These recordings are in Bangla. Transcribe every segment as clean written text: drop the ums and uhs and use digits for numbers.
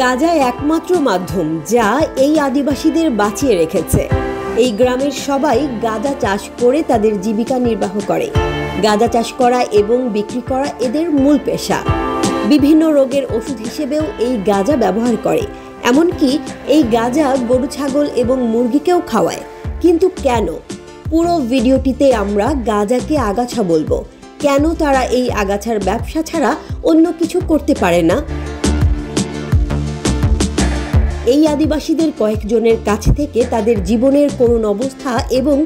গাঁজা একমাত্র মাধ্যম যা এই আদিবাসীদের বাঁচিয়ে রেখেছে। এই গ্রামের সবাই গাঁজা চাষ করে তাদের জীবিকা নির্বাহ করে। গাঁজা চাষ করা এবং বিক্রি করা এদের মূল পেশা। বিভিন্ন রোগের ওষুধ হিসেবেও এই গাঁজা ব্যবহার করে। এমনকি এই গাঁজা গরু, ছাগল এবং মুরগিকেও খাওয়ায়। কিন্তু কেন? পুরো ভিডিওটিতে আমরা গাঁজাকে আগাছা বলবো। কেন তারা এই আগাছার ব্যবসা ছাড়া অন্য কিছু করতে পারে না? এই আদিবাসীদের কয়েকজনের কাছ থেকে তাদের জীবনের করুণ অবস্থা এবং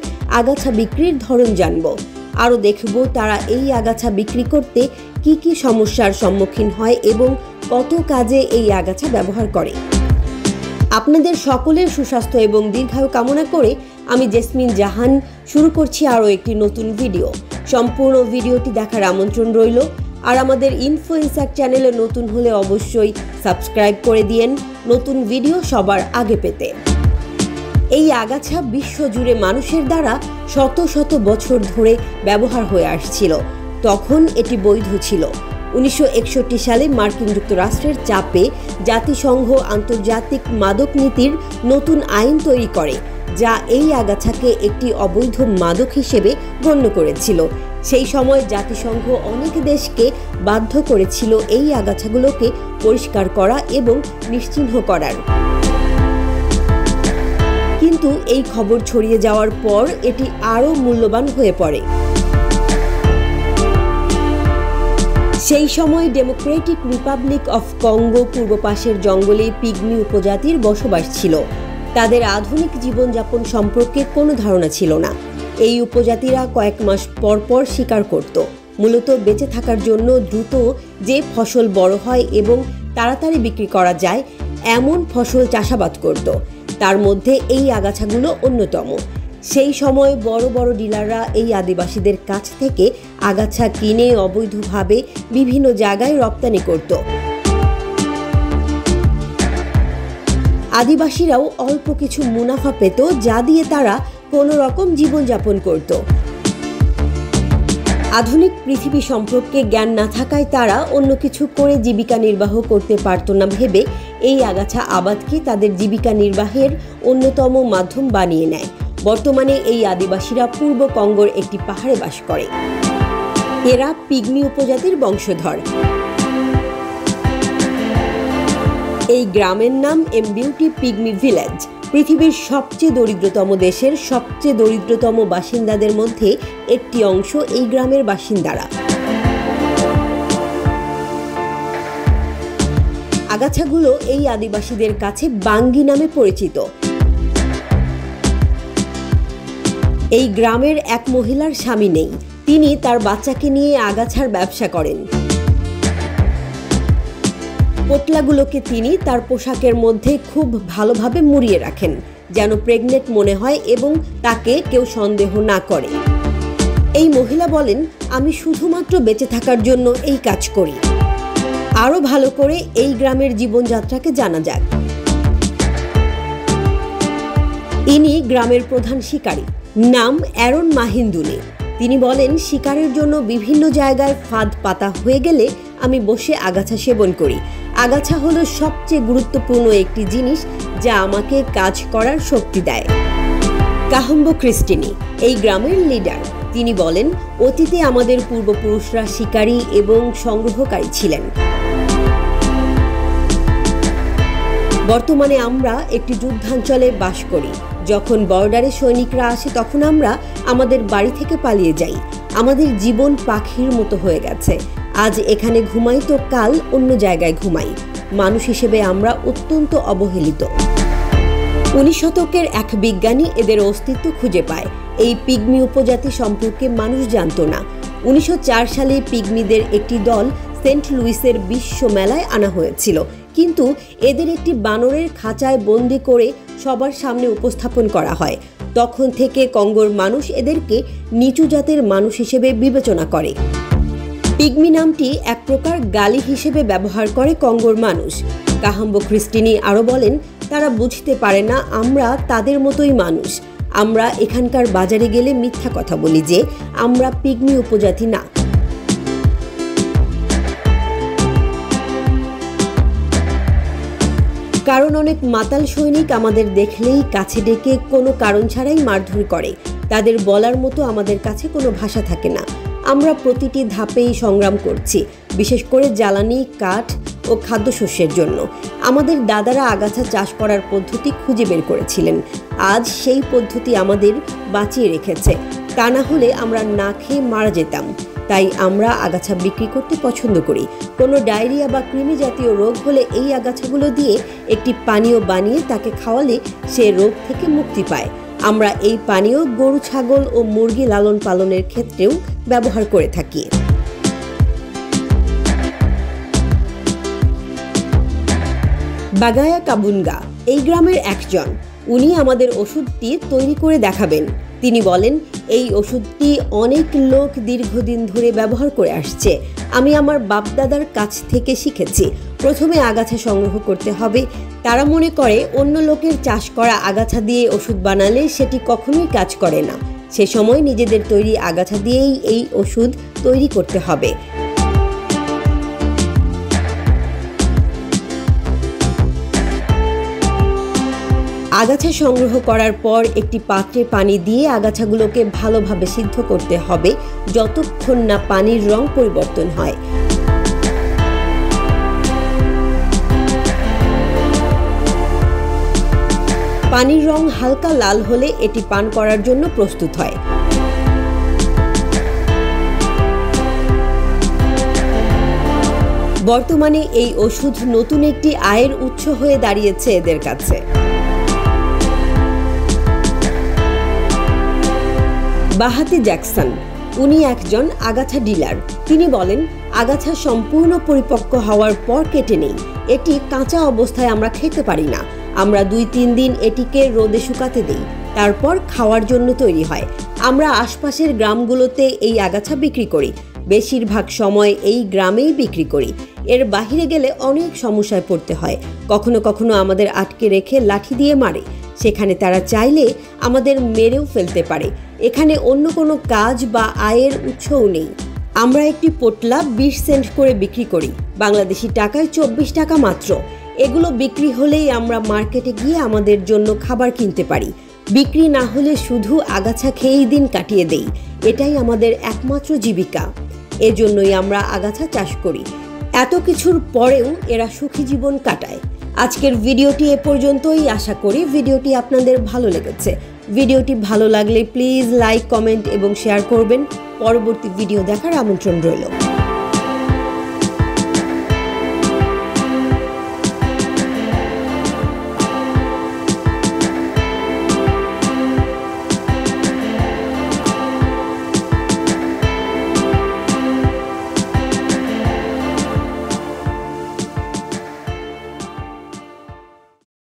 আগাছা বিক্রির ধরন জানব। আরও দেখব তারা এই আগাছা বিক্রি করতে কি কি সমস্যার সম্মুখীন হয় এবং কত কাজে এই আগাছা ব্যবহার করে। আপনাদের সকলের সুস্বাস্থ্য এবং দীর্ঘায়ু কামনা করে আমি জেসমিন জাহান শুরু করছি আরও একটি নতুন ভিডিও। সম্পূর্ণ ভিডিওটি দেখার আমন্ত্রণ রইল। আর আমাদের ইনফ্লুয়েন্সার চ্যানেলে নতুন হলে অবশ্যই সাবস্ক্রাইব করে দিয়েন নতুন ভিডিও সবার আগে পেতে। এই আগাছা বিশ্বজুড়ে মানুষের দ্বারা শত শত বছর ধরে ব্যবহার হয়ে আসছিল। তখন এটি বৈধ ছিল। 1961 সালে মার্কিন যুক্তরাষ্ট্রের চাপে জাতিসংঘ আন্তর্জাতিক মাদক নীতির নতুন আইন তৈরি করে, যা এই আগাছাকে একটি অবৈধ মাদক হিসেবে গণ্য করেছিল। সেই সময় জাতিসংঘ অনেক দেশকে বাধ্য করেছিল এই আগাছাগুলোকে পরিষ্কার করা এবং নিশ্চিহ্ন করার। কিন্তু এই খবর ছড়িয়ে যাওয়ার পর এটি আরও মূল্যবান হয়ে পড়ে। সেই সময় ডেমোক্রেটিক রিপাবলিক অফ কঙ্গো পূর্ব পাশের জঙ্গলে পিগমি উপজাতির বসবাস ছিল। তাদের আধুনিক জীবনযাপন সম্পর্কে কোনো ধারণা ছিল না। এই উপজাতিরা কয়েক মাস পর পর শিকার করত, মূলত বেঁচে থাকার জন্য। দ্রুত যে ফসল বড় হয় এবং তাড়াতাড়ি বিক্রি করা যায় এমন ফসল চাষাবাদ করত। তার মধ্যে এই আগাছাগুলো অন্যতম। সেই সময় বড় বড় ডিলাররা এই আদিবাসীদের কাছ থেকে আগাছা কিনে অবৈধভাবে বিভিন্ন জায়গায় রপ্তানি করত। আদিবাসীরাও অল্প কিছু মুনাফা পেত, যা দিয়ে তারা কোনো রকম জীবনযাপন করত। আধুনিক পৃথিবী সম্পর্কে জ্ঞান না থাকায় তারা অন্য কিছু করে জীবিকা নির্বাহ করতে পারত না ভেবে এই আগাছা আবাদকে তাদের জীবিকা নির্বাহের অন্যতম মাধ্যম বানিয়ে নেয়। বর্তমানে এই আদিবাসীরা পূর্ব কঙ্গোর একটি পাহাড়ে বাস করে। এরা পিগমি উপজাতির বংশধর। এই গ্রামের নাম এমবিউটি পিগমি ভিলেজ। পৃথিবীর সবচেয়ে দরিদ্রতম দেশের সবচেয়ে দরিদ্রতম বাসিন্দাদের মধ্যে একটি অংশ এই গ্রামের বাসিন্দারা। আগাছাগুলো এই আদিবাসীদের কাছে বাঙ্গি নামে পরিচিত। এই গ্রামের এক মহিলার স্বামী নেই। তিনি তার বাচ্চাকে নিয়ে আগাছার ব্যবসা করেন। পোটলাগুলোকে তিনি তার পোশাকের মধ্যে খুব ভালোভাবে মুড়িয়ে রাখেন, যেন প্রেগনেন্ট মনে হয় এবং তাকে কেউ সন্দেহ না করে। এই মহিলা বলেন, আমি শুধুমাত্র বেঁচে থাকার জন্য এই কাজ করি। আরো ভালো করে এই গ্রামের জীবনযাত্রাকে জানা যাক। ইনি গ্রামের প্রধান শিকারী, নাম অ্যারন মাহিন্দুনি। তিনি বলেন, শিকারের জন্য বিভিন্ন জায়গায় ফাঁদ পাতা হয়ে গেলে আমি বসে আগাছা সেবন করি। আগাছা হলো সবচেয়ে গুরুত্বপূর্ণ একটি জিনিস যা আমাকে কাজ করার শক্তি দেয়। কাহম্বো ক্রিস্টিনি এই গ্রামের লিডার। তিনি বলেন, অতীতে আমাদের পূর্বপুরুষরা শিকারী এবং সংগ্রহকারী ছিলেন। বর্তমানে আমরা একটি যুদ্ধাঞ্চলে বাস করি। যখন বর্ডারে সৈনিকরা আসে তখন আমরা আমাদের বাড়ি থেকে পালিয়ে যাই। আমাদের জীবন পাখির মতো হয়ে গেছে। আজ এখানে ঘুমাই তো কাল অন্য জায়গায় ঘুমাই। মানুষ হিসেবে আমরা অত্যন্ত অবহেলিত। 19 শতকের এক বিজ্ঞানী এদের অস্তিত্ব খুঁজে পায়। এই পিগমি উপজাতি সম্পর্কে মানুষ জানত না। 1904 সালে পিগমিদের একটি দল সেন্ট লুইসের বিশ্ব মেলায় আনা হয়েছিল, কিন্তু এদের একটি বানরের খাঁচায় বন্দি করে সবার সামনে উপস্থাপন করা হয়। তখন থেকে কঙ্গোর মানুষ এদেরকে নিচু জাতের মানুষ হিসেবে বিবেচনা করে। পিগমি নামটি এক প্রকার গালি হিসেবে ব্যবহার করে কঙ্গোর মানুষ। কাহম্বো ক্রিস্টিনি আরও বলেন, তারা বুঝতে পারে না আমরা তাদের মতোই মানুষ। আমরা এখানকার বাজারে গেলে মিথ্যা কথা বলি যে আমরা পিগমি উপজাতি না। কারণ অনেক মাতাল সৈনিক আমাদের দেখলেই কাছে ডেকে কোনো কারণ ছাড়াই মারধর করে। তাদের বলার মতো আমাদের কাছে কোনো ভাষা থাকে না। আমরা প্রতিটি ধাপেই সংগ্রাম করছি, বিশেষ করে জ্বালানি, কাঠ ও খাদ্যশস্যের জন্য। আমাদের দাদারা আগাছা চাষ করার পদ্ধতি খুঁজে বের করেছিলেন। আজ সেই পদ্ধতি আমাদের বাঁচিয়ে রেখেছে। তা না হলে আমরা না খেয়ে মারা যেতাম। তাই আমরা আগাছা বিক্রি করতে পছন্দ করি। কোনো ডায়রিয়া বা কৃমি জাতীয় রোগ হলে এই আগাছাগুলো দিয়ে একটি পানীয় বানিয়ে তাকে খাওয়ালে সে রোগ থেকে মুক্তি পায়। আমরা এই পানীয় গরু, ছাগল ও মুরগি লালন পালনের ক্ষেত্রেও ব্যবহার করে থাকি। বাগায়া কাবুনগা এই গ্রামের একজন। উনি আমাদের ওষুধটি তৈরি করে দেখাবেন। তিনি বলেন, এই ওষুধটি অনেক লোক দীর্ঘদিন ধরে ব্যবহার করে আসছে। আমি আমার বাপদাদার কাছ থেকে শিখেছি। প্রথমে আগাছা সংগ্রহ করতে হবে। তারা মনে করে অন্য লোকের চাষ করা আগাছা দিয়ে ওষুধ বানালে সেটি কখনোই কাজ করে না। সে সময় নিজেদের তৈরি আগাছা দিয়েই এই ওষুধ তৈরি করতে হবে। আগাছা সংগ্রহ করার পর একটি পাত্রে পানি দিয়ে আগাছাগুলোকে ভালোভাবে সিদ্ধ করতে হবে যতক্ষণ না পানির রং পরিবর্তন হয়। পানির রং হালকা লাল হলে এটি পান করার জন্য প্রস্তুত হয়। বর্তমানে এই ওষুধ নতুন একটি আয়ের উৎস হয়ে দাঁড়িয়েছে এদের কাছে। বাহাতি জ্যাকসন, উনি একজন আগাছা ডিলার। তিনি বলেন, আগাছা সম্পূর্ণ পরিপক্ক হওয়ার পর কেটে নেই। এটি কাঁচা অবস্থায় আমরা খেতে পারি না। আমরা 2-3 দিন এটিকে রোদে শুকাতে দিই, তারপর খাওয়ার জন্য তৈরি হয়। আমরা আশপাশের গ্রামগুলোতে এই আগাছা বিক্রি করি। বেশিরভাগ সময় এই গ্রামেই বিক্রি করি। এর বাইরে গেলে অনেক সমস্যায় পড়তে হয়। কখনো কখনো আমাদের আটকে রেখে লাঠি দিয়ে মারে। সেখানে তারা চাইলে আমাদের মেরেও ফেলতে পারে। এখানে অন্য কোনো কাজ বা আয়ের উৎসও নেই। আমরা একটি পোটলা 20 সেন্ট করে বিক্রি করি, বাংলাদেশি টাকায় 24 টাকা মাত্র। এগুলো বিক্রি হলেই আমরা মার্কেটে গিয়ে আমাদের জন্য খাবার কিনতে পারি। বিক্রি না হলে শুধু আগাছা খেয়েই দিন কাটিয়ে দেই। এটাই আমাদের একমাত্র জীবিকা। এজন্যই আমরা আগাছা চাষ করি। এত কিছুর পরেও এরা সুখী জীবন কাটায়। আজকের ভিডিওটি এ পর্যন্তই। আশা করি ভিডিওটি আপনাদের ভালো লেগেছে। ভিডিওটি ভালো লাগলে প্লিজ লাইক, কমেন্ট এবং শেয়ার করবেন। পরবর্তী ভিডিও দেখার আমন্ত্রণ রইল।